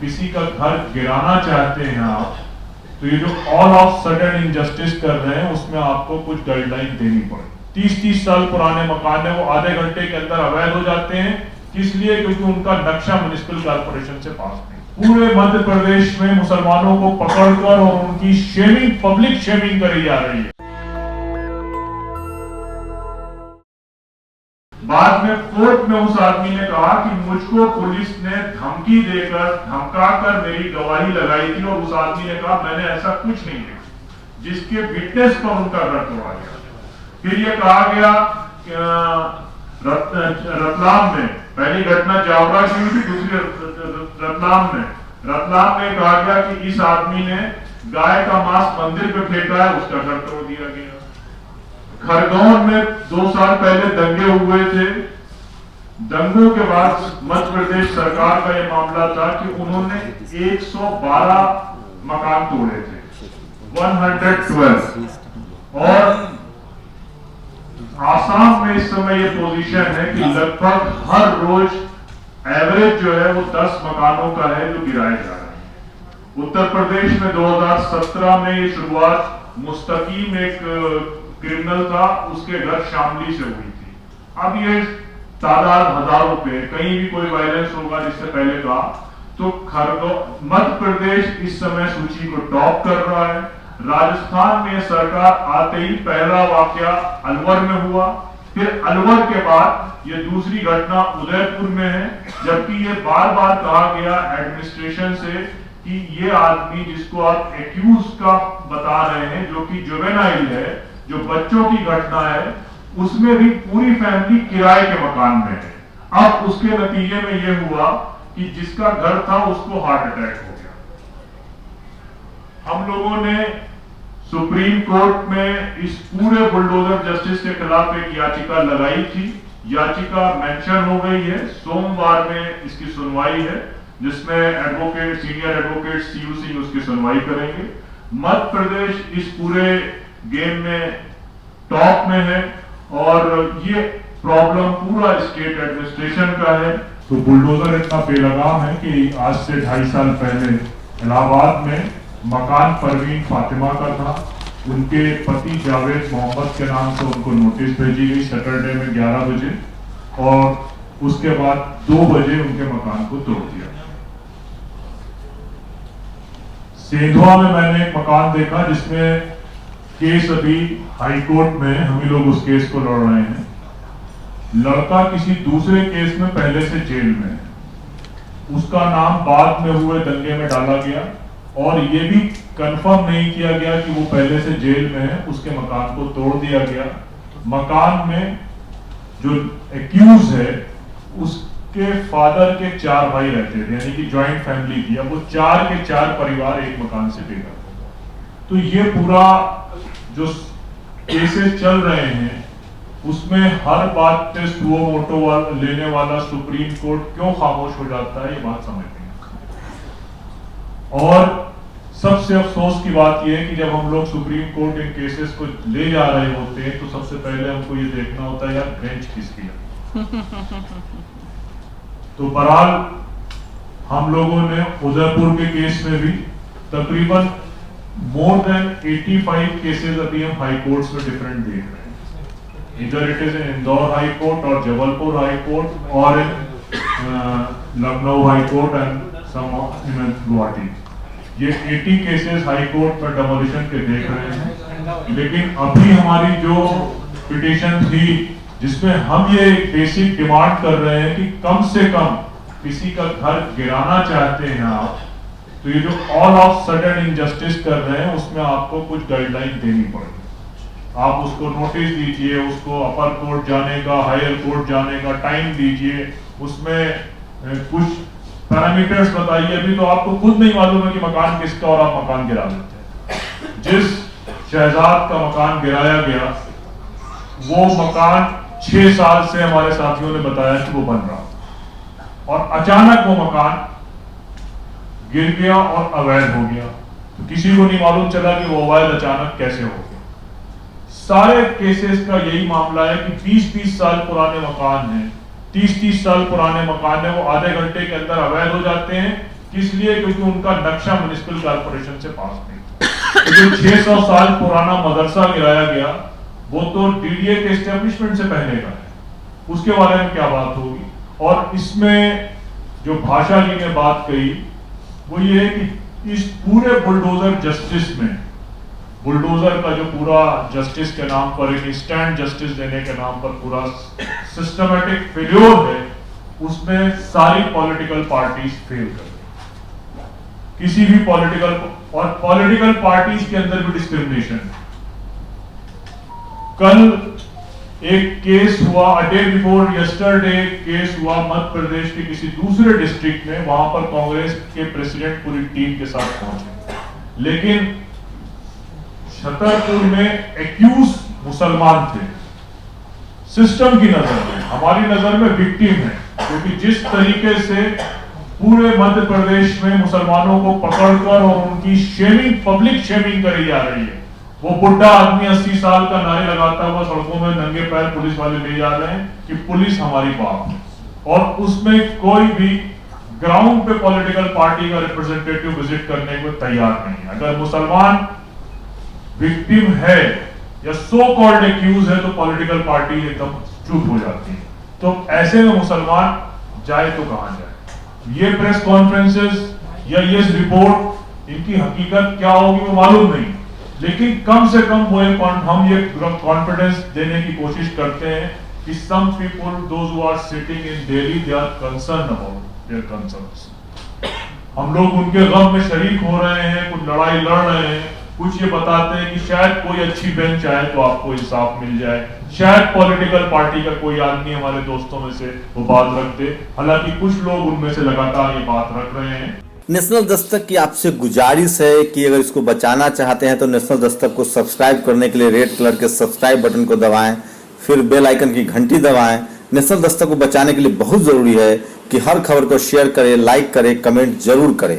किसी का घर गिराना चाहते हैं आप, तो ये जो ऑल ऑफ सडन इनजस्टिस कर रहे हैं उसमें आपको कुछ गाइडलाइन देनी पड़े। 30-30 साल पुराने मकान है, वो आधे घंटे के अंदर अवैध हो जाते हैं। किस लिए? क्योंकि उनका नक्शा म्युनिसिपल कॉर्पोरेशन से पास नहीं। पूरे मध्य प्रदेश में मुसलमानों को पकड़कर और उनकी शेमिंग, पब्लिक शेमिंग करी जा रही है। बाद में कोर्ट में उस आदमी ने कहा कि मुझको पुलिस ने धमकी देकर, धमकाकर मेरी गवाही लगाई थी, और उस आदमी ने कहा मैंने ऐसा कुछ नहीं देखा, जिसके विटनेस पर उनका घर तोड़ा गया। फिर ये कहा गया रतलाम में, पहली घटना जावरा की हुई थी, दूसरी रतलाम में कहा गया कि इस आदमी ने गाय का मांस मंदिर पे फेंका है, उसका घर तोड़ दिया गया। खरगोन में 2 साल पहले दंगे हुए थे। दंगों के बाद मध्य प्रदेश सरकार का यह मामला था कि उन्होंने 112 मकान तोड़े थे, 112। और आसाम में इस समय यह पोजीशन है कि लगभग हर रोज एवरेज जो है वो 10 मकानों का है जो गिराए जा रहे हैं। उत्तर प्रदेश में 2017 में ये शुरुआत मुस्तकीम एक क्रिमिनल था, उसके घर शामली से हुई थी। अब ये तादाद हजारों पे, कहीं भी कोई वायलेंस होगा, जिससे पहले कहा तो मध्य प्रदेश इस समय सूची को टॉप कर रहा है। राजस्थान में सरकार आते ही पहला वाकया अलवर में हुआ, फिर अलवर के बाद ये दूसरी घटना उदयपुर में है। जबकि ये बार बार कहा गया एडमिनिस्ट्रेशन से कि ये आदमी जिसको आप एक्यूज का बता रहे हैं, जो कि जुवेनाइल है, जो बच्चों की घटना है, उसमें भी पूरी फैमिली किराए के मकान में है। अब उसके नतीजे में यह हुआ कि जिसका घर था उसको हार्ट अटैक हो गया। हम लोगों ने सुप्रीम कोर्ट में इस पूरे बुलडोजर जस्टिस के खिलाफ एक याचिका लगाई थी। याचिका मेंशन हो गई है, सोमवार में इसकी सुनवाई है, जिसमें advocate, senior advocate CU Singh उसकी सुनवाई करेंगे। मध्य प्रदेश इस पूरे गेम में टॉप में है और ये प्रॉब्लम पूरा स्टेट एडमिनिस्ट्रेशन का है। तो बुलडोजर इतना बेलगाम है कि आज से 2.5 साल पहले इलाहाबाद में मकान परवीन फातिमा का था। उनके पति जावेद मोहम्मद के नाम से उनको नोटिस भेजी गई सैटरडे में 11 बजे, और उसके बाद 2 बजे उनके मकान को तोड़ दिया। सेंधवा में मैंने एक मकान देखा जिसमें केस अभी हाई कोर्ट में, हम ही लोग उस केस को लड़ रहे हैं। लड़का किसी दूसरे केस में पहले से जेल में है, उसका नाम बाद में हुए दंगे में डाला गया, और ये भी कंफर्म नहीं किया गया कि वो पहले से जेल में है। उसके मकान को तोड़ दिया गया। मकान में जो एक्यूज है उसके फादर के 4 भाई रहते थे, यानी कि ज्वाइंट फैमिली थी। अब वो 4 के 4 परिवार एक मकान से बेघर। तो ये पूरा जो केसेस चल रहे हैं उसमें हर बात पे सुओ मोटो लेने वाला सुप्रीम कोर्ट क्यों खामोश हो जाता है, ये बात समझ नहीं। और सबसे अफसोस की बात यह है कि जब हम लोग सुप्रीम कोर्ट इन केसेस को ले जा रहे होते हैं तो सबसे पहले हमको ये देखना होता है यार बेंच किसकी है। तो बहरहाल हम लोगों ने उदयपुर के केस में भी तकरीबन मोर देन 85 केसेस अभी हम हाई कोर्ट्स में डिफरेंट देख रहे हैं। इधर it is in Indore high court और जबलपुर हाई कोर्ट और in Lucknow high court and some in Guwahati. ये 80 केसेस हाई कोर्ट में डेमोलिशन के देख रहे हैं। लेकिन अभी हमारी जो पिटीशन थी जिसमें हम ये बेसिक डिमांड कर रहे हैं कि कम से कम किसी का घर गिराना चाहते हैं आप, तो ये जो ऑल ऑफ सडन इनजस्टिस कर रहे हैं उसमें आपको कुछ गाइडलाइन देनी पड़ेगी। आप उसको नोटिस दीजिए, उसको अपर कोर्ट जाने का, हायर कोर्ट जाने का टाइम दीजिए, उसमें कुछ पैरामीटर्स बताइए। अभी तो आपको खुद नहीं मालूम है कि मकान किसका और आप मकान गिरा देते हैं। जिस शहजाद का मकान गिराया गया वो मकान 6 साल से हमारे साथियों ने बताया कि वो बन रहा, और अचानक वो मकान गिर गया और अवैध हो गया। तो किसी को नहीं मालूम चला कि वो अवैध अचानक कैसे हो गया। सारे केसेस का यही मामला है कि 20-20 साल पुराने मकान हैं, 30-30 साल पुराने मकान है, वो आधे घंटे के अंदर अवैध हो जाते हैं। किस लिए? क्योंकि उनका नक्शा म्युनिसिपल कॉर्पोरेशन से पास नहीं था। तो जो 600 साल पुराना मदरसा गिराया गया वो तो डीडीए के एस्टेब्लिशमेंट से पहले का है, उसके बारे में क्या बात होगी? और इसमें जो भाषा जी ने बात कही वो ये है कि इस पूरे बुलडोजर जस्टिस में, बुलडोजर का जो पूरा जस्टिस के नाम पर एक इंस्टेंट जस्टिस देने के नाम पर पूरा सिस्टमेटिक फेल्योर है, उसमें सारी पॉलिटिकल पार्टीज फेल कर गई। किसी भी पॉलिटिकल पार्टीज के अंदर भी डिस्क्रिमिनेशन है। कल एक केस हुआ, डे बिफोर यस्टरडे केस हुआ मध्य प्रदेश के किसी दूसरे डिस्ट्रिक्ट में, वहां पर कांग्रेस के प्रेसिडेंट पूरी टीम के साथ पहुंचे, लेकिन छतरपुर में एक्यूज मुसलमान थे। सिस्टम की नजर में, हमारी नजर में विक्टिम है, क्योंकि जिस तरीके से पूरे मध्य प्रदेश में मुसलमानों को पकड़कर और उनकी शेमिंग, पब्लिक शेमिंग करी जा रही है। वो बुढ़ा आदमी 80 साल का नारे लगाता हुआ सड़कों में नंगे पैर पुलिस वाले ले जा रहे हैं कि पुलिस हमारी बाप है, और उसमें कोई भी ग्राउंड पे पॉलिटिकल पार्टी का रिप्रेजेंटेटिव विजिट करने को तैयार नहीं है। अगर मुसलमान विक्टिम है या सो कॉल्ड एक्यूज है तो पॉलिटिकल पार्टी एकदम चुप हो जाती है। तो ऐसे में मुसलमान जाए तो कहां जाए? ये प्रेस कॉन्फ्रेंसेस या ये रिपोर्ट, इनकी हकीकत क्या होगी वो मालूम नहीं, लेकिन कम से कम वो हम ये कॉन्फिडेंस देने की कोशिश करते हैं कि some people those who are sitting in Delhi they are concern about their concerns. हम लोग उनके गम में शरीक हो रहे हैं, कुछ लड़ाई लड़ रहे हैं, कुछ ये बताते हैं कि शायद कोई अच्छी बेंच आए तो आपको इंसाफ मिल जाए, शायद पॉलिटिकल पार्टी का कोई आदमी हमारे दोस्तों में से वो बात रख दे। हालांकि कुछ लोग उनमें से लगातार ये बात रख रहे हैं। नेशनल दस्तक की आपसे गुजारिश है कि अगर इसको बचाना चाहते हैं तो नेशनल दस्तक को सब्सक्राइब करने के लिए रेड कलर के सब्सक्राइब बटन को दबाएं, फिर बेल आइकन की घंटी दबाएं। नेशनल दस्तक को बचाने के लिए बहुत जरूरी है कि हर खबर को शेयर करें, लाइक करें, कमेंट जरूर करें।